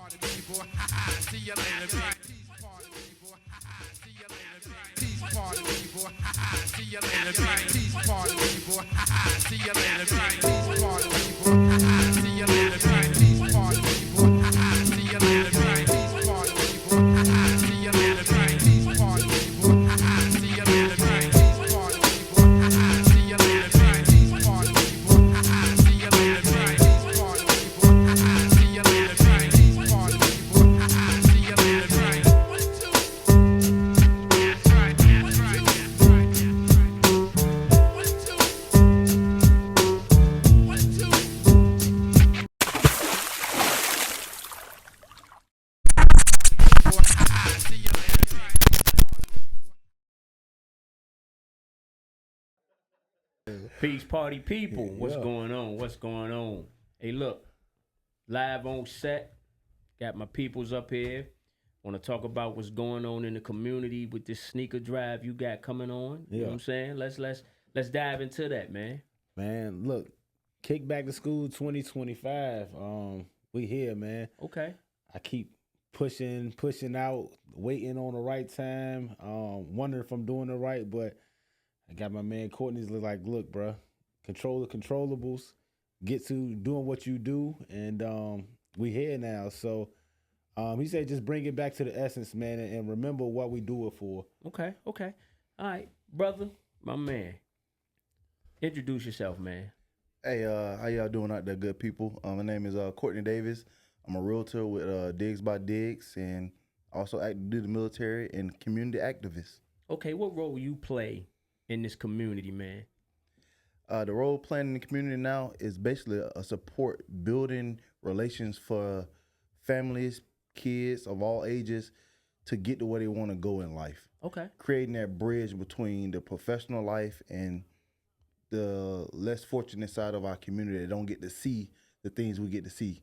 See you later, bitch. Tease party people. See you later, bitch. Tease party people. See you later, bitch. Tease party people. See you later, bitch. Tease party people. See you later, bitch. Tease party people. See you later, bitch. Tease party people. See you later, bitch. Tease party people. See you later, bitch. Tease party people. See you later, bitch. Tease party people. See you later, bitch. Tease party people. See you later, bitch. Peace party people, what's Yeah. going on? What's going on? Hey, look, live on set. Got my peoples up here. Want to talk about what's going on in the community with this sneaker drive you got coming on. You know what I'm saying? Let's dive into that, man. Man, look, kick back to school 2025. We here, man. Okay. I keep pushing out, waiting on the right time. Wondering if I'm doing it right, but I got my man Courtney's like, look, bro, control the controllables, get to doing what you do, and we here now. So he said just bring it back to the essence, man, and remember what we do it for. Okay. All right, brother, my man. Introduce yourself, man. Hey, how y'all doing out there, good people? My name is Courtney Davis. I'm a realtor with Digs by Digs, and also do the military and community activist. Okay, what role you play in this community, man? The role playing in the community now is basically a support, building relations for families, kids of all ages to get to where they want to go in life. Okay. Creating that bridge between the professional life and the less fortunate side of our community that don't get to see the things we get to see.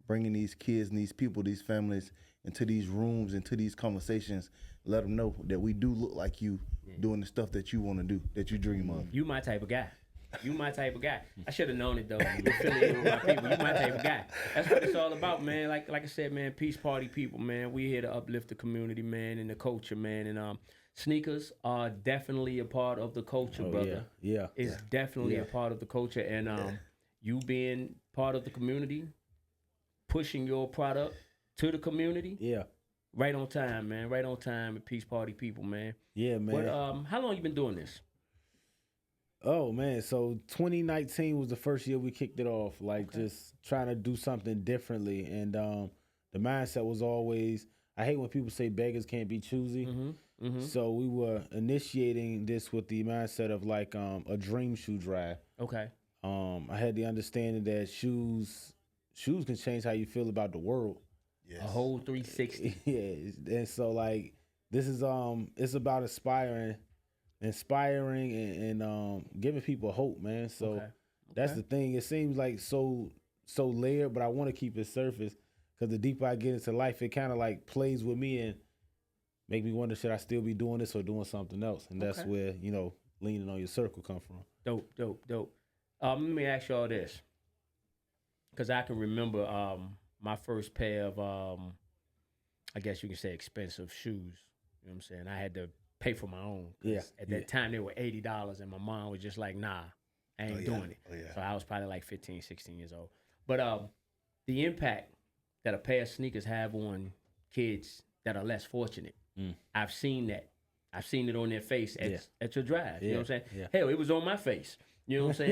Bringing these kids and these people, these families into these rooms, into these conversations, let them know that we do look like you doing the stuff that you want to do, that you dream of. You my type of guy. I should have known it though. You're affiliated with my people. You my type of guy. That's what it's all about, man. Like I said, man, peace party people, man. We here to uplift the community, man, and the culture, man. And sneakers are definitely a part of the culture, brother. Yeah. It's definitely a part of the culture. And you being part of the community, pushing your product to the community. Yeah. Right on time, man. Right on time with peace party people, man. Yeah, man. What, how long you been doing this? Oh man, so 2019 was the first year we kicked it off, like just trying to do something differently. And the mindset was always, I hate when people say beggars can't be choosy. So we were initiating this with the mindset of like a dream shoe drive. Okay. I had the understanding that shoes can change how you feel about the world. Yes. A whole 360. Yeah, and so like this is it's about inspiring and giving people hope, man. So that's the thing. It seems like so layered, but I want to keep it surface because the deeper I get into life, it kind of like plays with me and make me wonder, should I still be doing this or doing something else? And that's where, leaning on your circle come from. Dope. Let me ask y'all this, because I can remember my first pair of I guess you can say expensive shoes. You know what I'm saying? I had to pay for my own. At that time, they were $80, and my mom was just like, nah, I ain't doing it. So I was probably like 15, 16 years old. But the impact that a pair of sneakers have on kids that are less fortunate, I've seen that. I've seen it on their face at your drive. You know what I'm saying? Yeah. Hell, it was on my face. You know what I'm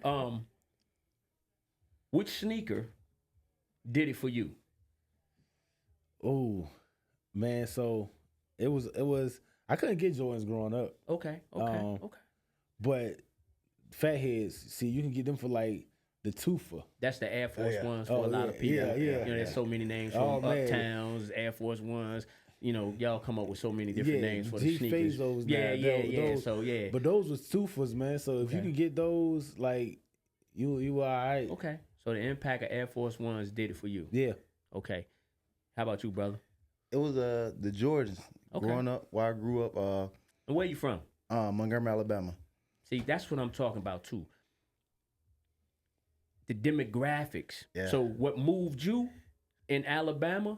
saying? Which sneaker did it for you? Oh, man. So it was. I couldn't get Jordans growing up. Okay. But fatheads, see, you can get them for like the twofer. That's the Air Force Ones for a lot of people. There's so many names from Uptowns, Air Force Ones. Y'all come up with so many different names for the sneakers. Those Those, So but those was twofers, man. So if you can get those, like you were all right. Okay. So the impact of Air Force Ones did it for you. Yeah. Okay. How about you, brother? It was the Jordans. Growing up, where I grew up. And where you from? Montgomery, Alabama. See, that's what I'm talking about too. The demographics. Yeah. So what moved you in Alabama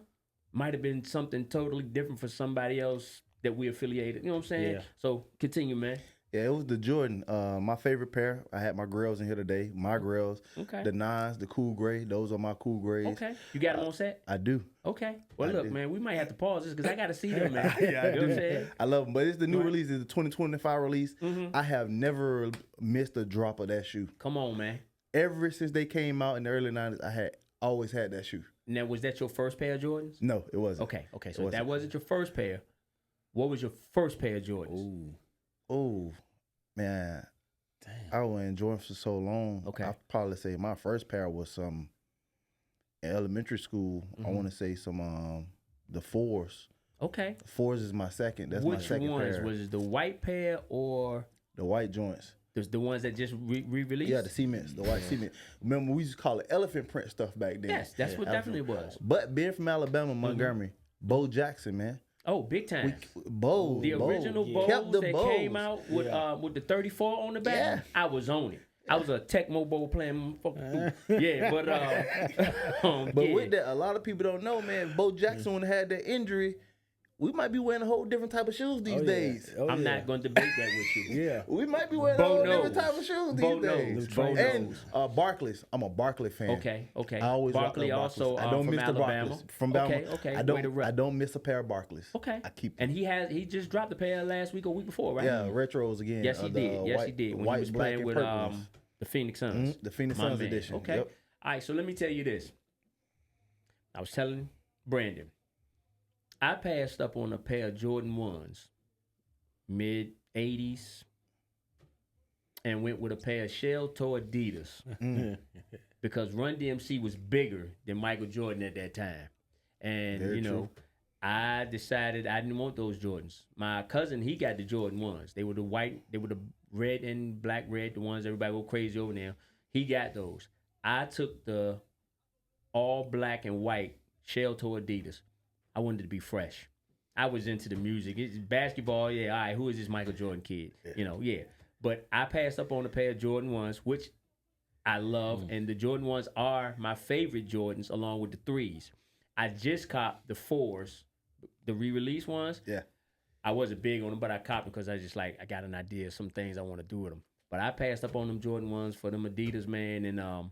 might have been something totally different for somebody else that we affiliated. You know what I'm saying? Yeah. So continue, man. Yeah, it was the Jordan. My favorite pair. I had my grails in here today. My grails. Okay. The 9s, the cool gray. Those are my cool grays. Okay. You got them on set? I do. Okay. Well, I look, do. man, we might have to pause this because I got to see them, man. Yeah, I You know what I'm do. saying? I love them, but it's the new Right. release. It's the 2025 release. Mhm. I have never missed a drop of that shoe. Come on, man. Ever since they came out in the early 90s, I had always had that shoe. Now, was that your first pair of Jordans? No, it wasn't. Okay. So wasn't. that wasn't your first pair. What was your first pair of Jordans? Ooh, Oh, man. damn. I was enjoying for so long. Okay. I'd probably say my first pair was some in elementary school. I Mhm. want to say some the 4s. Okay. 4s is my second. That's my Which second ones? pair. Was it the white pair or The white joints. the ones that just re-released? Yeah, the cements, the white cement. Remember, we used to call it elephant print stuff back then. Yes, that's what Elephant- definitely was. But being from Alabama, Montgomery, Bo Jackson, man. Oh, big time. Bo. The Bo. original yeah. Bowls Kept the that Bowls. came out with Yeah. with the 34 on the back, Yeah. I was on it. I was a Tecmo Bowl playing motherfucker. Yeah, but But yeah. with that, a lot of people don't know, man. Bo Jackson, when he had that injury, we might be wearing a whole different type of shoes these Oh, yeah. days. Oh, I'm yeah. not going to debate that with you. Yeah. We might be wearing Bo a whole different knows. type of shoes Bo these knows. days. Bo And knows. Barclays. I'm a Barkley fan. Okay. I always rock Barkley the Barclays. also I don't from miss Alabama. the Barclays. From Bama. Okay. I Way to rep. don't miss a pair of Barclays. Okay. I keep And he just dropped a pair last week or week before, right? yeah, retros again. Yes, he the did. Yes, white, he did. When white, he was black, playing and with purple. the Phoenix Suns. The Phoenix My Suns man. edition. Okay. Yep. All right, so let me tell you this. I was telling Brandon, I passed up on a pair of Jordan 1s, mid-'80s, and went with a pair of shell-toe Adidas because Run DMC was bigger than Michael Jordan at that time. And, Very you know, true. I decided I didn't want those Jordans. My cousin, he got the Jordan 1s. They were the red and black red, the ones everybody go crazy over now. He got those. I took the all black and white shell-toe Adidas. I wanted to be fresh. I was into the music. It's basketball, yeah, all right, who is this Michael Jordan kid? You know, yeah. But I passed up on a pair of Jordan 1s, which I love, and the Jordan 1s are my favorite Jordans along with the 3s. I just copped the 4s, the re-release ones. Yeah. I wasn't big on them, but I copped because I I got an idea of some things I want to do with them. But I passed up on them Jordan 1s for them Adidas, man, and I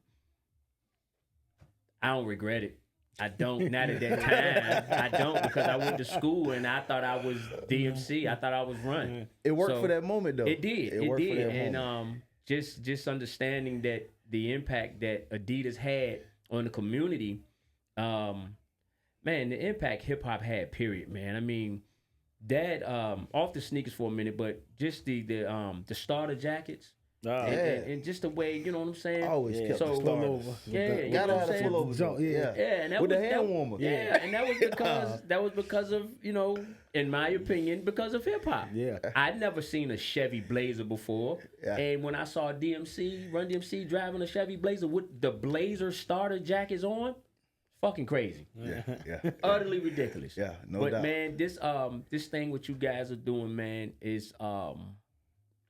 don't regret it. I don't. Not at that time. I don't, because I went to school and I thought I was DMC. I thought I was Run. It worked So, for that moment, though. It did. It worked did. for that And moment. just understanding that the impact that Adidas had on the community, man, the impact hip hop had, period, man. I mean, that off the sneakers for a minute, but just the starter jackets. And just the way, you know what I'm saying? I always kept So- the Pull starters. over. Yeah, you Gotta know what have I'm a saying? full over. Jump, yeah. Yeah, and that With was the hand warmer. Yeah, and that was because of, you know, in my opinion, because of hip hop. Yeah. I'd never seen a Chevy Blazer before, Yeah. and when I saw Run DMC driving a Chevy Blazer with the Blazer starter jackets on, fucking crazy, Yeah. utterly ridiculous. Yeah, no but doubt. man, this thing what you guys are doing, man, is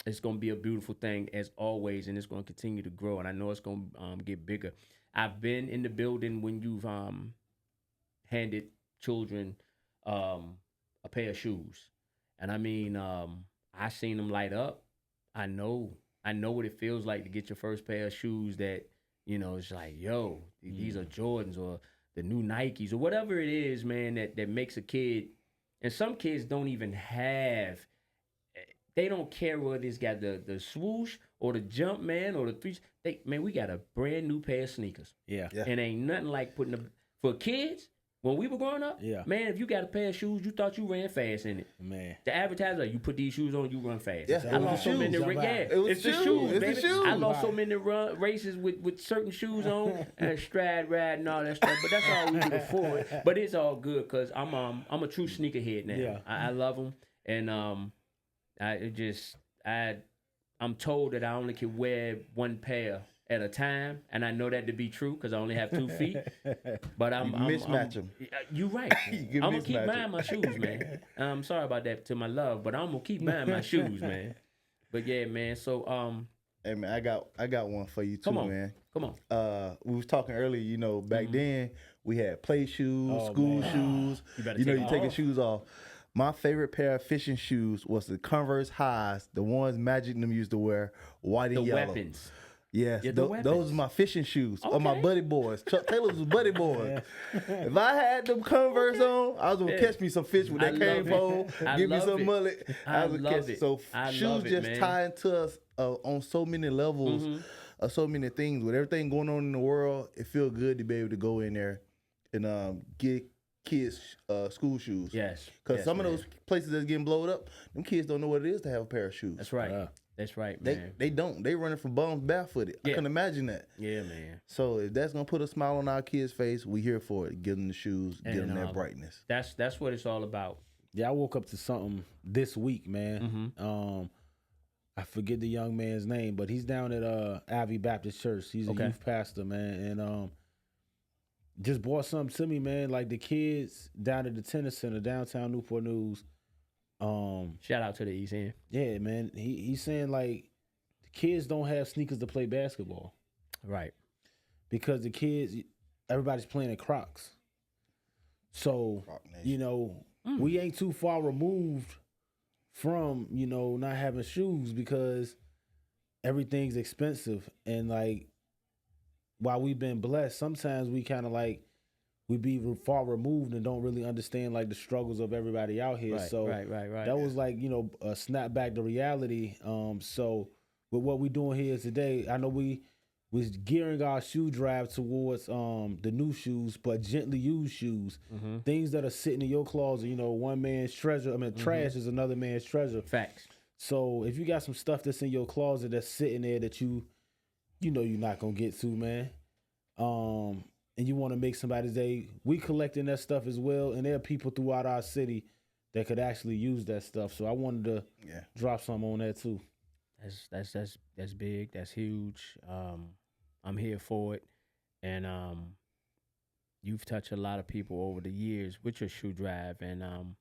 it's gonna be a beautiful thing as always, and it's gonna continue to grow, and I know it's gonna get bigger. I've been in the building when you've handed children a pair of shoes, and I mean I seen them light up. I know what it feels like to get your first pair of shoes that, you know, it's like, yo, these are Jordans or the new Nikes or whatever it is, man, that makes a kid. And some kids don't even have, they don't care whether it's got the swoosh or the jump, man, or the threes. Man, we got a brand new pair of sneakers. Yeah. Yeah. And ain't nothing like putting for kids, when we were growing up, Yeah. man, if you got a pair of shoes, you thought you ran fast in it. Man. The advertiser, you put these shoes on, you run fast. Yeah, I it was lost the so many shoes. It was it's the shoes. shoes, It's the baby. shoes. I lost so many races with certain shoes on and stride ride and all that stuff. But that's all we could afford. But it's all good because I'm a true sneakerhead now. Yeah. I love them, and I'm told that I only can wear one pair at a time, and I know that to be true because I only have 2 feet. But I'm mismatch 'em. You're right. You I'm can gonna keep mismatch buying 'em. my shoes, man. I'm sorry about that to my love, but I'm gonna keep buying my shoes, man. But yeah, man. So Hey man, I got one for you too, Come on. man. Come on. We was talking earlier, you know, back then we had play shoes, Oh, school man. shoes. You better You know, take you it taking off. shoes off. My favorite pair of fishing shoes was the Converse Highs, the ones Magic and them used to wear, white and The yellow. weapons. Yes, Yeah, the those weapons. are my fishing shoes. Of my Okay. buddy boys. Chuck Taylor's was buddy boys. If I had them Converse on, I was gonna catch me some fish with I that love cane it. pole, I give me love some it. mullet. I was love catch it. So I shoes love it, just man. tie into us on so many levels, so many things. With everything going on in the world, it feels good to be able to go in there and get kids school shoes. Yes. Because Yes, some man. of those places that's getting blowed up, them kids don't know what it is to have a pair of shoes. That's right. Yeah. That's right, They man. they don't. They running from bums barefooted. I Yeah. can imagine that. Yeah, man. So if that's gonna put a smile on our kids' face, we here for it. Give them the shoes, give them And, that brightness. That's what it's all about. Yeah, I woke up to something this week, man. I forget the young man's name, but he's down at Abbey Baptist Church. He's a Okay. youth pastor, man, and just brought something to me, man. Like the kids down at the tennis center, downtown Newport News. Shout out to the East End. Yeah, man. He's saying like the kids don't have sneakers to play basketball Right. because the kids, everybody's playing in Crocs. So Croc Nation. you know, we ain't too far removed from not having shoes because everything's expensive, and like while we've been blessed, sometimes we kind of like we be far removed and don't really understand like the struggles of everybody out here. Right. So right. that was like a snap back to reality. So with what we doing here today, I know we was gearing our shoe drive towards the new shoes, but gently used shoes, things that are sitting in your closet. One man's treasure. I mean, trash is another man's treasure. Facts. So if you got some stuff that's in your closet that's sitting there that you're not gonna get to, man, and you want to make somebody's day, we collecting that stuff as well, and there are people throughout our city that could actually use that stuff. So I wanted to drop some on that too. That's big. That's huge. I'm here for it, and you've touched a lot of people over the years with your shoe drive, and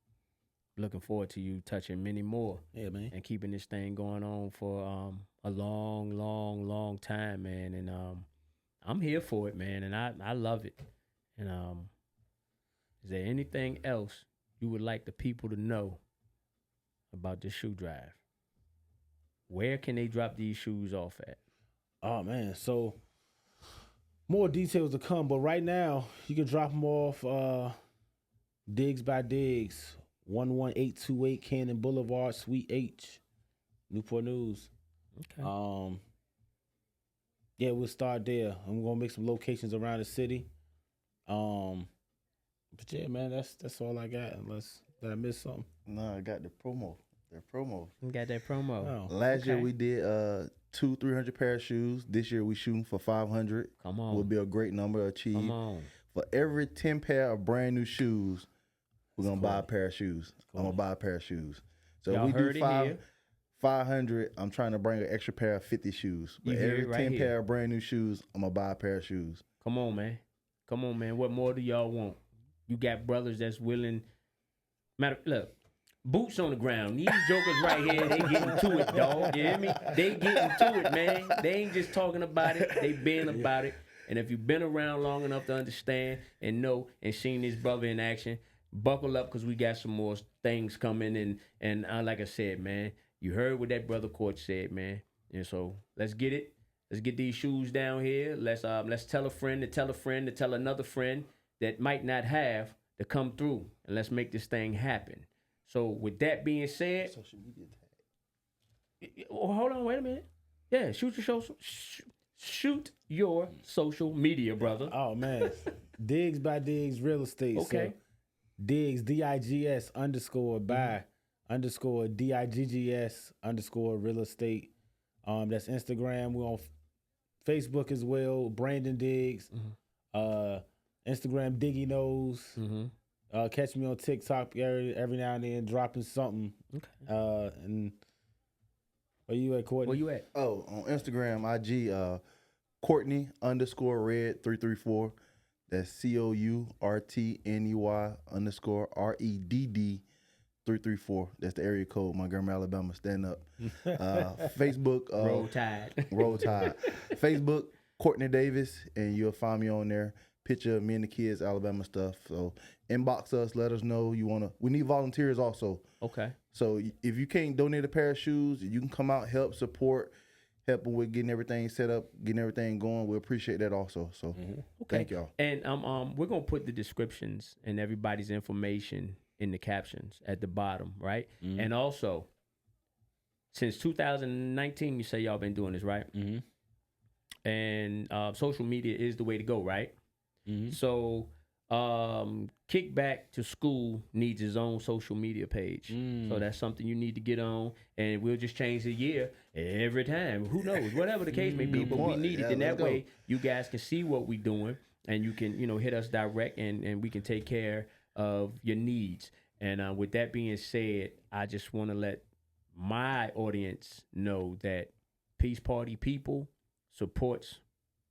looking forward to you touching many more. Yeah, man. And keeping this thing going on for a long, long, long time, man. And I'm here for it, man, and I love it. And is there anything else you would like the people to know about this shoe drive? Where can they drop these shoes off at? Oh man, so more details to come, but right now you can drop them off Diggs by Diggs, 11828 Cannon Boulevard, Suite H, Newport News. Okay. Yeah, we'll start there. I'm gonna make some locations around the city. But yeah, man, that's all I got. Unless did I miss something? No, I got the promo. Their promo. You got that promo. Oh, Last year Okay. we did 200-300 pair of shoes. This year we shooting for 500. Come on. Will be a great number to achieve. Come on. For every 10 pair of brand new shoes, we're gonna buy a pair of shoes. I'm gonna buy a pair of shoes. So Y'all if we heard do it here. 500, I'm trying to bring an extra pair of 50 shoes. But You heard every it right 10 here. pair of brand new shoes, I'm gonna buy a pair of shoes. Come on, man. Come on, man. What more do y'all want? You got brothers that's willing. Look, boots on the ground. These jokers right here, they getting to it, dog. You hear me? They getting to it, man. They ain't just talking about it. They been about it. And if you've been around long enough to understand and know and seen this brother in action, buckle up because we got some more things coming. And like I said, man, you heard what that brother Court said, man. And so let's get it. Let's get these shoes down here. Let's tell a friend to tell a friend to tell another friend that might not have to come through. And let's make this thing happen. So with that being said, Social media tag. oh, hold on, wait a minute. Yeah, shoot your social media, brother. Oh man, Diggs by Diggs Real Estate. Okay. So, Diggs DIGS _ by _ DIGGS _ Real Estate. That's Instagram. We're on Facebook as well. Brandon Diggs. Instagram Diggy Nose. Catch me on TikTok every now and then dropping something. Okay. And where you at, Courtney? Where you at? Oh, on Instagram, IG, Courtney _Red 334. That's COURTNEY _REDD 334. That's the area code. Montgomery, Alabama. Stand up. Facebook. Roll Tide. Roll Tide. Facebook, Courtney Davis, and you'll find me on there. Picture of me and the kids, Alabama stuff. So inbox us. Let us know you want to. We need volunteers also. Okay. So if you can't donate a pair of shoes, you can come out, help, support, help them with getting everything set up, getting everything going. We appreciate that also. So thank y'all. And we're gonna put the descriptions and everybody's information in the captions at the bottom, right? And also, since 2019, you say y'all been doing this, right? And social media is the way to go, right? So Kickback to School needs his own social media page. So that's something you need to get on, and we'll just change the year every time. Who knows? Whatever the case may be, but we need it. Then that way you guys can see what we're doing, and you can, hit us direct, and we can take care of your needs. And with that being said, I just want to let my audience know that Peace Party People supports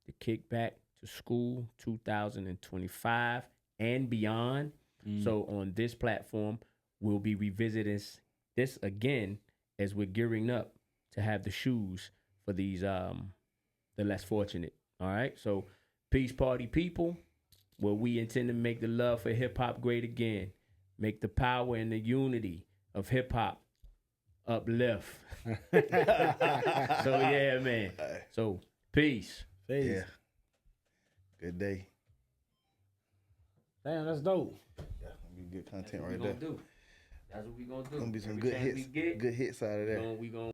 the Kickback to School 2025 and beyond. So on this platform, we'll be revisiting this again as we're gearing up to have the shoes for these the less fortunate. All right. So Peace Party People, where we intend to make the love for hip hop great again, make the power and the unity of hip hop uplift. So yeah, man. So peace. Yeah. Good day. Damn, that's dope. Yeah, gonna be good content right That's what there. we gonna do. That's what we gonna do. Gonna be some Every good chance hits. we get, Good hits out of there. we gonna